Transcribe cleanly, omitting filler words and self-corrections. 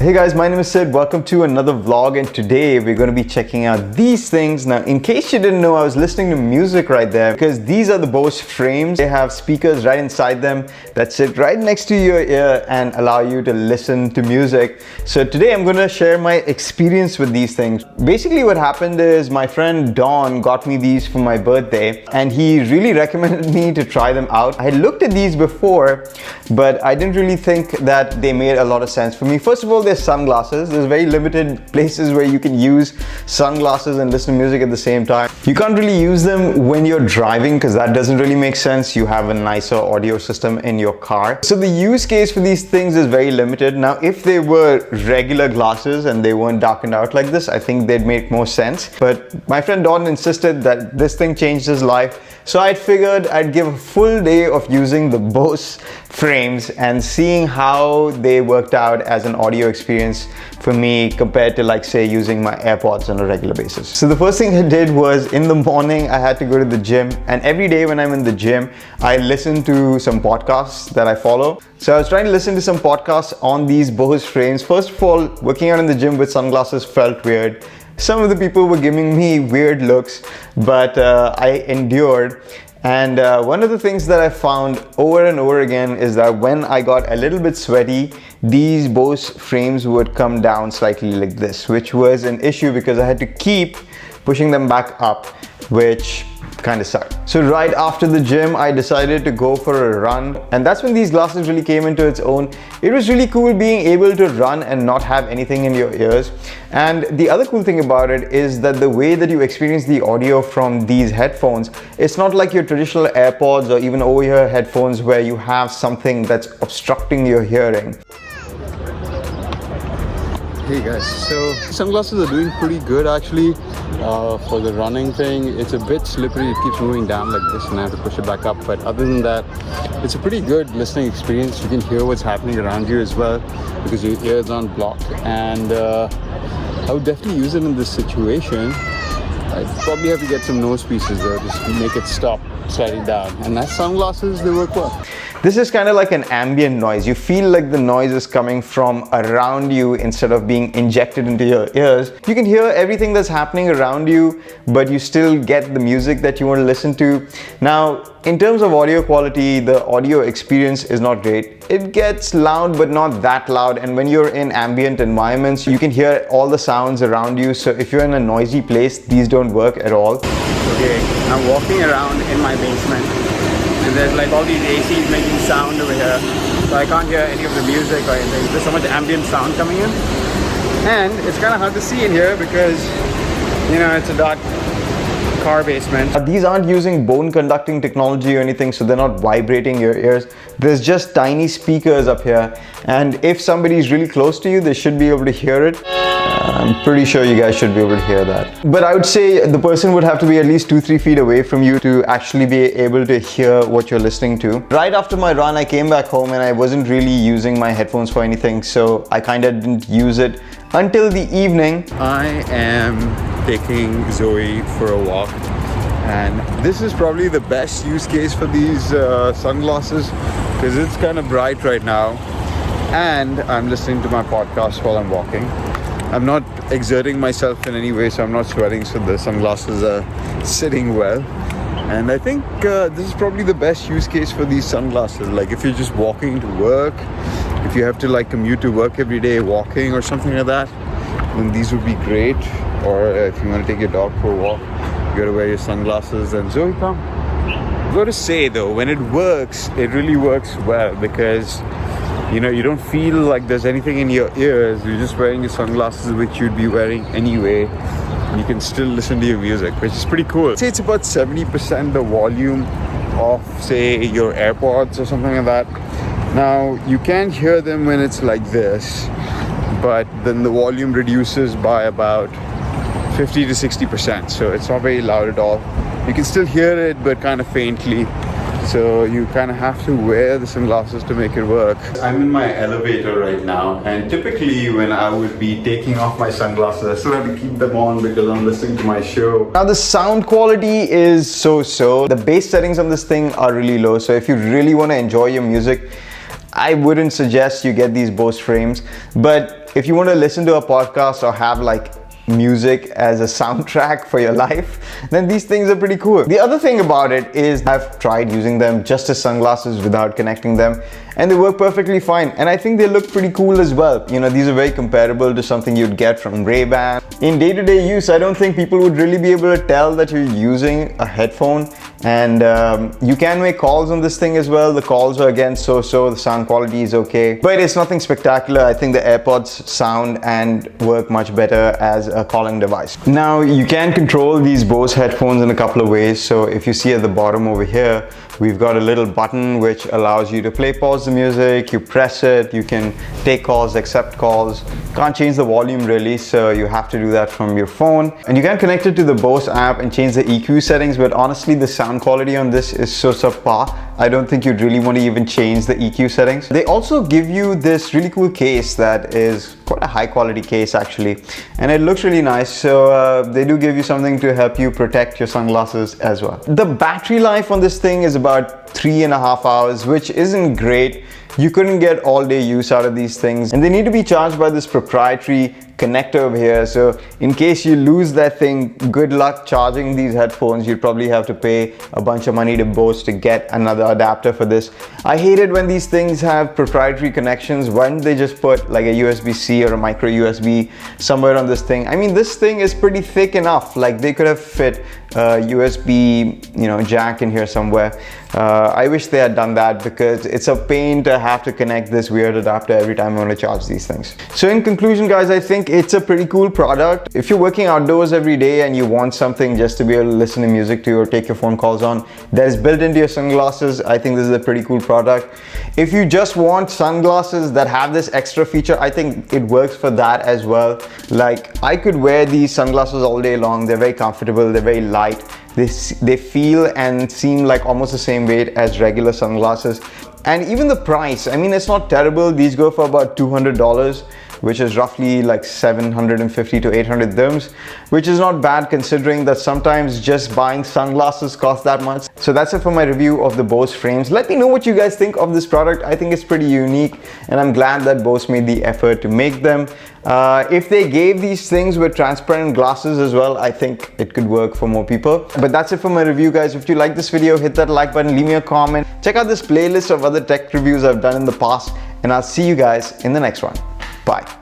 Hey guys, my name is Sid. Welcome to another vlog, and today we're going to be checking out these things. Now, in case you didn't know, I was listening to music right there because these are the Bose Frames. They have speakers right inside them that sit right next to your ear and allow you to listen to music. So today I'm going to share my experience with these things. Basically what happened is my friend Don got me these for my birthday and he really recommended me to try them out. I had looked at these before, but I didn't really think that they made a lot of sense for me. First of all, they're sunglasses. There's very limited places where you can use sunglasses and listen to music at the same time. You can't really use them when you're driving because that doesn't really make sense. You have a nicer audio system in your car. So the use case for these things is very limited. Now, if they were regular glasses and they weren't darkened out like this, I think they'd make more sense. But my friend Don insisted that this thing changed his life. So I figured I'd give a full day of using the Bose Frames and seeing how they worked out as an audio experience for me compared to, like, say, using my AirPods on a regular basis. So the first thing I did was, in the morning I had to go to the gym, and every day when I'm in the gym I listen to some podcasts that I follow. So I was trying to listen to some podcasts on these Bose Frames. First of all, working out in the gym with sunglasses felt weird. Some of the people were giving me weird looks, but I endured. And one of the things that I found over and over again is that when I got a little bit sweaty, these Bose Frames would come down slightly like this, which was an issue because I had to keep pushing them back up, which kind of sucked. So right after the gym, I decided to go for a run, and that's when these glasses really came into its own. It was really cool being able to run and not have anything in your ears. And the other cool thing about it is that the way that you experience the audio from these headphones, it's not like your traditional AirPods or even over-ear headphones where you have something that's obstructing your hearing. Hey guys, so sunglasses are doing pretty good actually for the running thing. It's a bit slippery, it keeps moving down like this and I have to push it back up, but other than that, it's a pretty good listening experience. You can hear what's happening around you as well because your ears aren't blocked, and I would definitely use it in this situation. I'd probably have to get some nose pieces though, just to make it stop sliding down, and that's sunglasses, they work well. This is kind of like an ambient noise. You feel like the noise is coming from around you instead of being injected into your ears. You can hear everything that's happening around you, but you still get the music that you want to listen to. Now, in terms of audio quality, the audio experience is not great. It gets loud, but not that loud. And when you're in ambient environments, you can hear all the sounds around you. So if you're in a noisy place, these don't work at all. Okay, I'm walking around in my basement, and there's like all these ACs making sound over here, so I can't hear any of the music or anything. There's so much ambient sound coming in, and it's kind of hard to see in here because, you know, it's a dark car basement. These aren't using bone conducting technology or anything, so they're not vibrating your ears. There's just tiny speakers up here, and if somebody's really close to you, they should be able to hear it. I'm pretty sure you guys should be able to hear that. But I would say the person would have to be at least 2-3 feet away from you to actually be able to hear what you're listening to. Right after my run, I came back home and I wasn't really using my headphones for anything, so I kind of didn't use it until the evening. I am taking Zoe for a walk, and this is probably the best use case for these sunglasses because it's kind of bright right now, and I'm listening to my podcast while I'm walking. I'm not exerting myself in any way, so I'm not sweating, so the sunglasses are sitting well. And I think this is probably the best use case for these sunglasses. Like if you're just walking to work, if you have to like commute to work every day walking or something like that, then these would be great. Or if you want to take your dog for a walk, you gotta wear your sunglasses. And Zoe, come. I've got to say though, when it works, it really works well because, you know, you don't feel like there's anything in your ears. You're just wearing your sunglasses, which you'd be wearing anyway. You can still listen to your music, which is pretty cool. I'd say it's about 70% the volume of, say, your AirPods or something like that. Now, you can hear them when it's like this, but then the volume reduces by about 50 to 60%. So it's not very loud at all. You can still hear it, but kind of faintly. So you kind of have to wear the sunglasses to make it work. I'm in my elevator right now, and typically when I would be taking off my sunglasses, I still have to keep them on because I'm listening to my show. Now the sound quality is so-so. The bass settings on this thing are really low, so if you really want to enjoy your music, I wouldn't suggest you get these Bose Frames. But if you want to listen to a podcast or have like music as a soundtrack for your life, then these things are pretty cool. The other thing about it is I've tried using them just as sunglasses without connecting them, and they work perfectly fine, and I think they look pretty cool as well. You know, these are very comparable to something you'd get from Ray-Ban. In day-to-day use, I don't think people would really be able to tell that you're using a headphone, and you can make calls on this thing as well. The calls are again so-so, the sound quality is okay, but it's nothing spectacular. I think the AirPods sound and work much better as a calling device. Now, you can control these Bose headphones in a couple of ways. So if you see at the bottom over here, we've got a little button which allows you to play, pause the music. You press it, you can take calls, accept calls. Can't change the volume really, so you have to do that from your phone. And you can connect it to the Bose app and change the EQ settings, but honestly the sound quality on this is so subpar. I don't think you'd really want to even change the EQ settings. They also give you this really cool case that is quite a high quality case actually, and it looks really nice. So they do give you something to help you protect your sunglasses as well. The battery life on this thing is about 3.5 hours, which isn't great. You couldn't get all day use out of these things, and they need to be charged by this proprietary connector over here. So in case you lose that thing, good luck charging these headphones. You'd probably have to pay a bunch of money to Bose to get another adapter for this. I hate it when these things have proprietary connections. Why don't they just put like a USB-C or a micro USB somewhere on this thing? I mean, this thing is pretty thick enough. Like they could have fit a USB, jack in here somewhere. I wish they had done that, because it's a pain to have to connect this weird adapter every time I want to charge these things. So in conclusion, guys, I think it's a pretty cool product. If you're working outdoors every day and you want something just to be able to listen to music to or take your phone calls on that is built into your sunglasses, I think this is a pretty cool product. If you just want sunglasses that have this extra feature, I think it works for that as well. Like, I could wear these sunglasses all day long. They're very comfortable, they're very light. They feel and seem like almost the same weight as regular sunglasses. And even the price, I mean, it's not terrible. These go for about $200, which is roughly like 750 to 800 dirhams, which is not bad considering that sometimes just buying sunglasses cost that much. So that's it for my review of the Bose Frames. Let me know what you guys think of this product. I think it's pretty unique, and I'm glad that Bose made the effort to make them. If they gave these things with transparent glasses as well, I think it could work for more people. But that's it for my review, guys. If you like this video, hit that like button, leave me a comment. Check out this playlist of other tech reviews I've done in the past, and I'll see you guys in the next one. Bye.